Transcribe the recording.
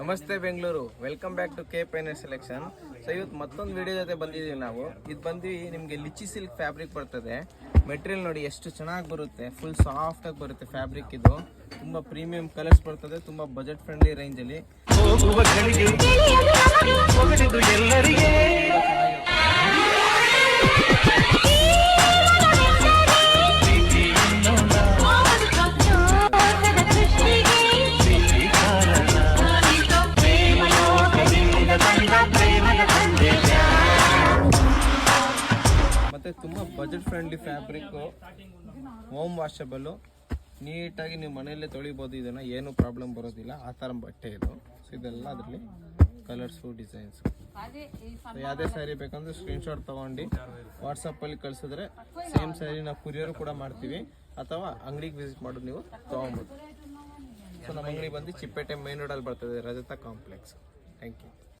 ನಮಸ್ತೆ Bengaluru, welcome back to K ಪೈನರ್ selection. So ಇವತ್ತು ಮತ್ತೊಂದು ವಿಡಿಯೋ ಜೊತೆ ಬಂದಿದ್ದೀವಿ ನಾವು. ಇದು ಬಂದು ನಿಮಗೆ ಲಿಚಿ ಸಿಲ್ಕ್ ಫ್ಯಾಬ್ರಿಕ್ ಬರ್ತದೆ. ಮೆಟೀರಿಯಲ್ ನೋಡಿ ಎಷ್ಟು ಚೆನ್ನಾಗಿ ಬರುತ್ತೆ, ಫುಲ್ ಸಾಫ್ಟ್ ಆಗಿ ಬರುತ್ತೆ ಫ್ಯಾಬ್ರಿಕ್. ಇದು ತುಂಬಾ ಪ್ರೀಮಿಯಂ ಕಲರ್ಸ್ ಬರ್ತದೆ, ತುಂಬಾ ಬಜೆಟ್ ಫ್ರೆಂಡ್ಲಿ ರೇಂಜ್ ಅಲ್ಲಿ. ಮತ್ತೆ ತುಂಬಾ budget friendly fabric, home washable, ನೀಟಾಗಿ ನೀವು ಮನೆಯಲ್ಲೇ ತೊಳಿಬೋದು. ಇದನ್ನ ಏನು ಪ್ರಾಬ್ಲಮ್ ಬರೋದಿಲ್ಲ, ಆ ಥರ ಬಟ್ಟೆ ಇದು. ಸೊ ಇದೆಲ್ಲ ಅದರಲ್ಲಿ ಕಲರ್ಸು, ಡಿಸೈನ್ಸ್. ಯಾವುದೇ ಸ್ಯಾರಿ ಬೇಕಂದ್ರೆ ಸ್ಕ್ರೀನ್ಶಾಟ್ ತೊಗೊಂಡು ವಾಟ್ಸಪ್ಪಲ್ಲಿ ಕಳಿಸಿದ್ರೆ ಸೇಮ್ ಸ್ಯಾರಿ ನಾವು ಕುರಿಯರ್ ಕೂಡ ಮಾಡ್ತೀವಿ, ಅಥವಾ ಅಂಗಡಿಗೆ ವಿಸಿಟ್ ಮಾಡೋದು ನೀವು ತೊಗೊಬೋದು. ಸೊ ನಮ್ಮ ಅಂಗಡಿ ಬಂದು ಚಿಪ್ಪೇಟೆ ಮೈನ್ ರೋಡಲ್ಲಿ ಬರ್ತದೆ, ರಜತ ಕಾಂಪ್ಲೆಕ್ಸ್. Thank you.